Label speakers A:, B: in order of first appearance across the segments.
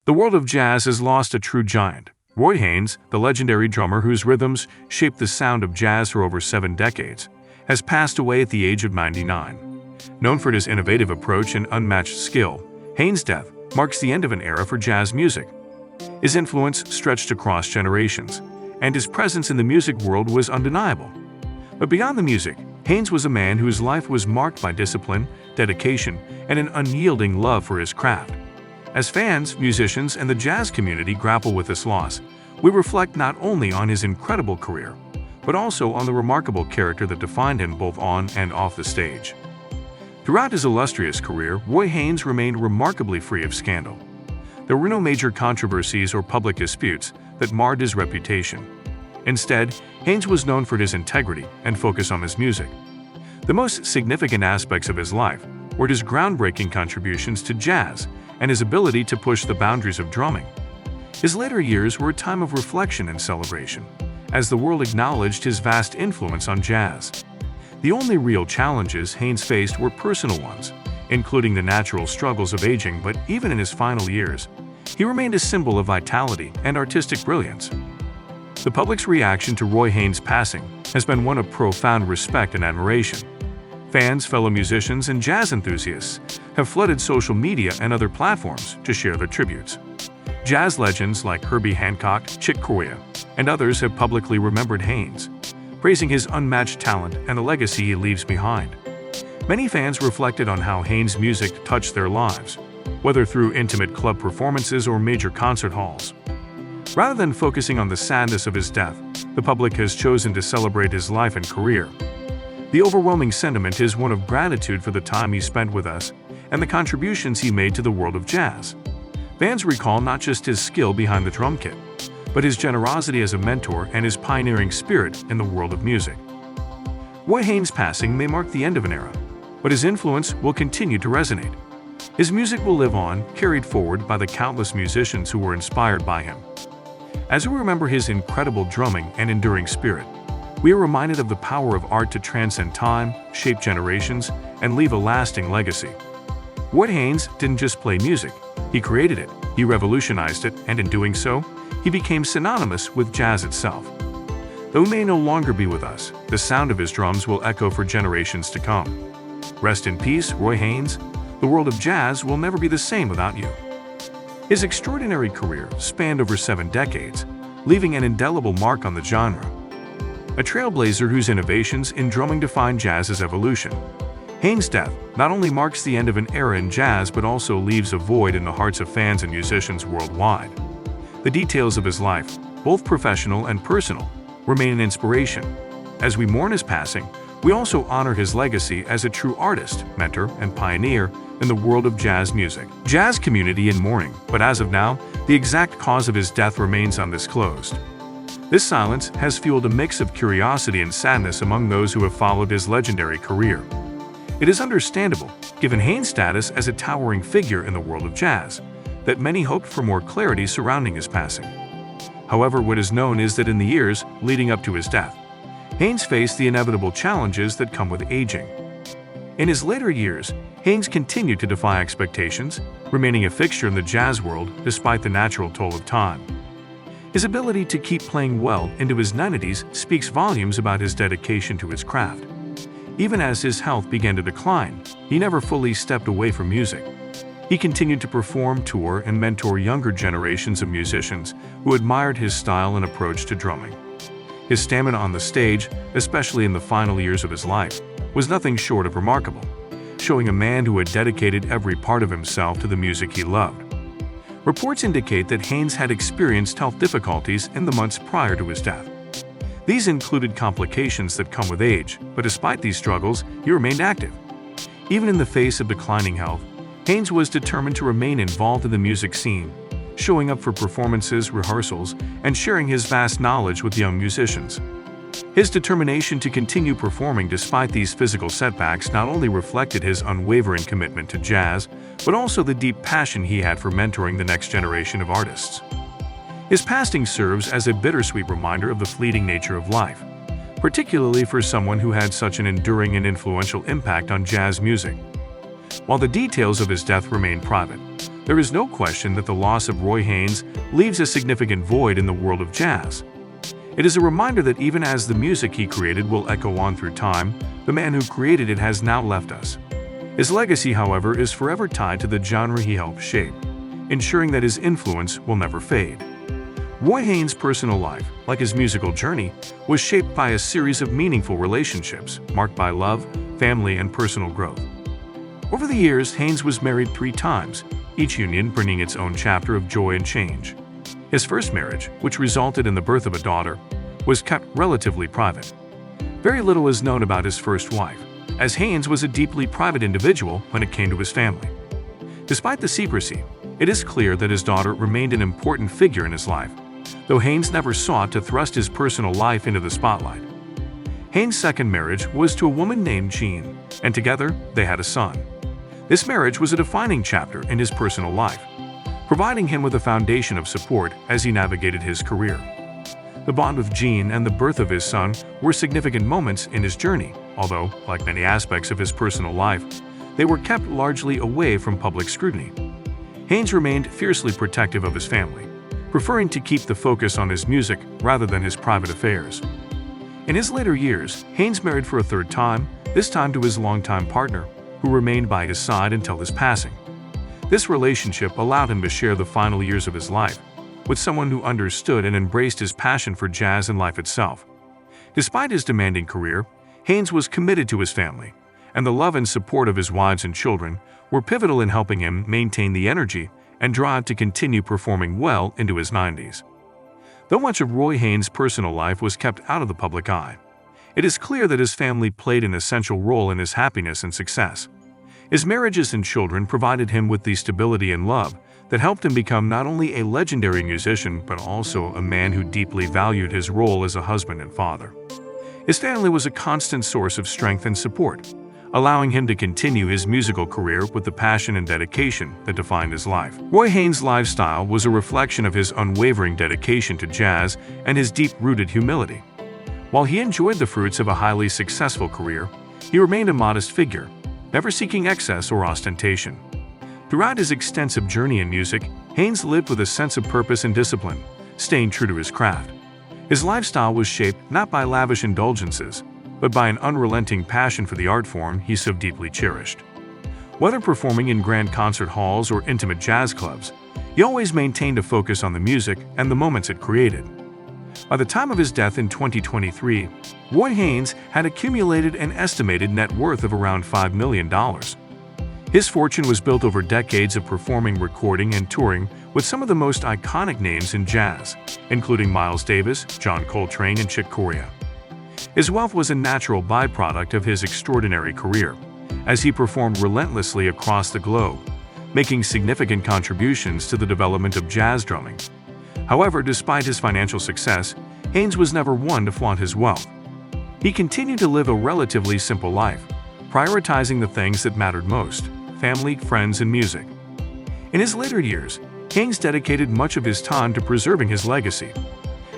A: The world of jazz has lost a true giant. Roy Haynes, the legendary drummer whose rhythms shaped the sound of jazz for over 7 decades, has passed away at the age of 99. Known for his innovative approach and unmatched skill, Haynes' death marks the end of an era for jazz music. His influence stretched across generations, and his presence in the music world was undeniable. But beyond the music, Haynes was a man whose life was marked by discipline, dedication, and an unyielding love for his craft. As fans, musicians, and the jazz community grapple with this loss, we reflect not only on his incredible career, but also on the remarkable character that defined him both on and off the stage. Throughout his illustrious career, Roy Haynes remained remarkably free of scandal. There were no major controversies or public disputes that marred his reputation. Instead, Haynes was known for his integrity and focus on his music. The most significant aspects of his life were his groundbreaking contributions to jazz and his ability to push the boundaries of drumming. His later years were a time of reflection and celebration, as the world acknowledged his vast influence on jazz. The only real challenges Haynes faced were personal ones, including the natural struggles of aging, but even in his final years, he remained a symbol of vitality and artistic brilliance. The public's reaction to Roy Haynes' passing has been one of profound respect and admiration. Fans, fellow musicians, and jazz enthusiasts have flooded social media and other platforms to share their tributes. Jazz legends like Herbie Hancock, Chick Corea, and others have publicly remembered Haynes, praising his unmatched talent and the legacy he leaves behind. Many fans reflected on how Haynes' music touched their lives, whether through intimate club performances or major concert halls. Rather than focusing on the sadness of his death, the public has chosen to celebrate his life and career. The overwhelming sentiment is one of gratitude for the time he spent with us and the contributions he made to the world of jazz. Fans recall not just his skill behind the drum kit, but his generosity as a mentor and his pioneering spirit in the world of music. Roy Haynes' passing may mark the end of an era, but his influence will continue to resonate. His music will live on, carried forward by the countless musicians who were inspired by him. As we remember his incredible drumming and enduring spirit, we are reminded of the power of art to transcend time, shape generations, and leave a lasting legacy. Roy Haynes didn't just play music, he created it, he revolutionized it, and in doing so, he became synonymous with jazz itself. Though he may no longer be with us, the sound of his drums will echo for generations to come. Rest in peace, Roy Haynes. The world of jazz will never be the same without you. His extraordinary career spanned over 7 decades, leaving an indelible mark on the genre. A trailblazer whose innovations in drumming defined jazz's evolution. Haynes' death not only marks the end of an era in jazz but also leaves a void in the hearts of fans and musicians worldwide. The details of his life, both professional and personal, remain an inspiration. As we mourn his passing, we also honor his legacy as a true artist, mentor, and pioneer in the world of jazz music. Jazz community in mourning, but as of now, the exact cause of his death remains undisclosed. This silence has fueled a mix of curiosity and sadness among those who have followed his legendary career. It is understandable, given Haynes' status as a towering figure in the world of jazz, that many hoped for more clarity surrounding his passing. However, what is known is that in the years leading up to his death, Haynes faced the inevitable challenges that come with aging. In his later years, Haynes continued to defy expectations, remaining a fixture in the jazz world despite the natural toll of time. His ability to keep playing well into his 90s speaks volumes about his dedication to his craft. Even as his health began to decline, he never fully stepped away from music. He continued to perform, tour, and mentor younger generations of musicians who admired his style and approach to drumming. His stamina on the stage, especially in the final years of his life, was nothing short of remarkable, showing a man who had dedicated every part of himself to the music he loved. Reports indicate that Haynes had experienced health difficulties in the months prior to his death. These included complications that come with age, but despite these struggles, he remained active. Even in the face of declining health, Haynes was determined to remain involved in the music scene, showing up for performances, rehearsals, and sharing his vast knowledge with young musicians. His determination to continue performing despite these physical setbacks not only reflected his unwavering commitment to jazz, but also the deep passion he had for mentoring the next generation of artists. His passing serves as a bittersweet reminder of the fleeting nature of life, particularly for someone who had such an enduring and influential impact on jazz music. While the details of his death remain private, There is no question that the loss of Roy Haynes leaves a significant void in the world of jazz. It is a reminder that even as the music he created will echo on through time, the man who created it has now left us. His legacy, however, is forever tied to the genre he helped shape, ensuring that his influence will never fade. Roy Haynes' personal life, like his musical journey, was shaped by a series of meaningful relationships marked by love, family, and personal growth. Over the years, Haynes was married 3 times, each union bringing its own chapter of joy and change. His first marriage, which resulted in the birth of a daughter, was kept relatively private. Very little is known about his first wife, as Haynes was a deeply private individual when it came to his family. Despite the secrecy, it is clear that his daughter remained an important figure in his life, though Haynes never sought to thrust his personal life into the spotlight. Haynes' second marriage was to a woman named Jean, and together they had a son. This marriage was a defining chapter in his personal life, providing him with a foundation of support as he navigated his career. The bond with Jean and the birth of his son were significant moments in his journey, although, like many aspects of his personal life, they were kept largely away from public scrutiny. Haynes remained fiercely protective of his family, preferring to keep the focus on his music rather than his private affairs. In his later years, Haynes married for a 3rd time, this time to his longtime partner, who remained by his side until his passing. This relationship allowed him to share the final years of his life with someone who understood and embraced his passion for jazz and life itself. Despite his demanding career, Haynes was committed to his family, and the love and support of his wives and children were pivotal in helping him maintain the energy and drive to continue performing well into his 90s. Though much of Roy Haynes' personal life was kept out of the public eye, it is clear that his family played an essential role in his happiness and success. His marriages and children provided him with the stability and love that helped him become not only a legendary musician but also a man who deeply valued his role as a husband and father. His family was a constant source of strength and support, allowing him to continue his musical career with the passion and dedication that defined his life. Roy Haynes' lifestyle was a reflection of his unwavering dedication to jazz and his deep-rooted humility. While he enjoyed the fruits of a highly successful career, he remained a modest figure, never seeking excess or ostentation. Throughout his extensive journey in music, Haynes lived with a sense of purpose and discipline, staying true to his craft. His lifestyle was shaped not by lavish indulgences, but by an unrelenting passion for the art form he so deeply cherished. Whether performing in grand concert halls or intimate jazz clubs, he always maintained a focus on the music and the moments it created. By the time of his death in 2023, Roy Haynes had accumulated an estimated net worth of around $5 million. His fortune was built over decades of performing, recording, and touring with some of the most iconic names in jazz, including Miles Davis, John Coltrane, and Chick Corea. His wealth was a natural byproduct of his extraordinary career, as he performed relentlessly across the globe, making significant contributions to the development of jazz drumming. However, despite his financial success, Haynes was never one to flaunt his wealth. He continued to live a relatively simple life, prioritizing the things that mattered most: family, friends, and music. In his later years, Haynes dedicated much of his time to preserving his legacy.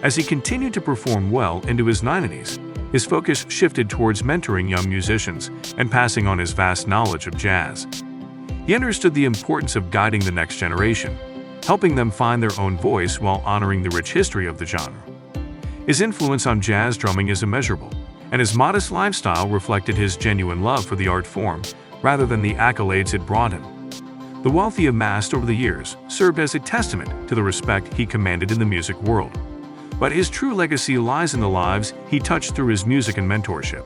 A: As he continued to perform well into his 90s, his focus shifted towards mentoring young musicians and passing on his vast knowledge of jazz. He understood the importance of guiding the next generation, helping them find their own voice while honoring the rich history of the genre. His influence on jazz drumming is immeasurable, and his modest lifestyle reflected his genuine love for the art form rather than the accolades it brought him. The wealth he amassed over the years served as a testament to the respect he commanded in the music world. But his true legacy lies in the lives he touched through his music and mentorship.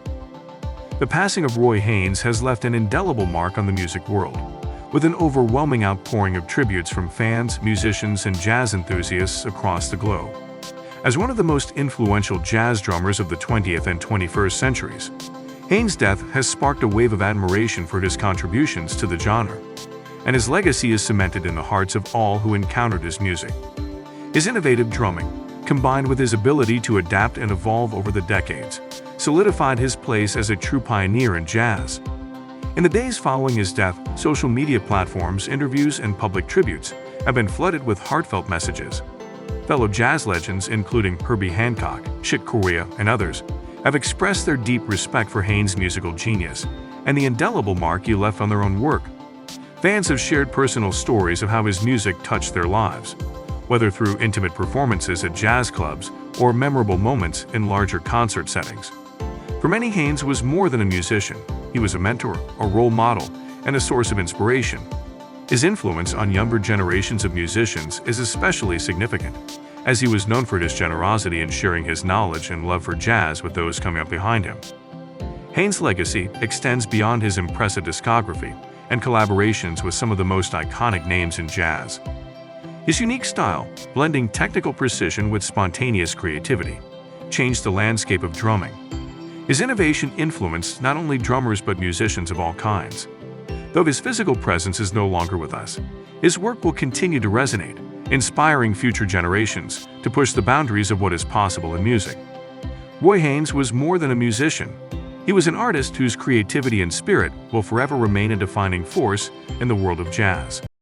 A: The passing of Roy Haynes has left an indelible mark on the music world, with an overwhelming outpouring of tributes from fans, musicians, and jazz enthusiasts across the globe. As one of the most influential jazz drummers of the 20th and 21st centuries, Haynes' death has sparked a wave of admiration for his contributions to the genre, and his legacy is cemented in the hearts of all who encountered his music. His innovative drumming, combined with his ability to adapt and evolve over the decades, solidified his place as a true pioneer in jazz. In the days following his death, social media platforms, interviews, and public tributes have been flooded with heartfelt messages. Fellow jazz legends, including Herbie Hancock, Chick Corea, and others, have expressed their deep respect for Haynes' musical genius and the indelible mark he left on their own work. Fans have shared personal stories of how his music touched their lives, whether through intimate performances at jazz clubs or memorable moments in larger concert settings. For many, Haynes was more than a musician. He was a mentor, a role model, and a source of inspiration. His influence on younger generations of musicians is especially significant, as he was known for his generosity in sharing his knowledge and love for jazz with those coming up behind him. Haynes' legacy extends beyond his impressive discography and collaborations with some of the most iconic names in jazz. His unique style, blending technical precision with spontaneous creativity, changed the landscape of drumming. His innovation influenced not only drummers but musicians of all kinds. Though his physical presence is no longer with us, his work will continue to resonate, inspiring future generations to push the boundaries of what is possible in music. Roy Haynes was more than a musician. He was an artist whose creativity and spirit will forever remain a defining force in the world of jazz.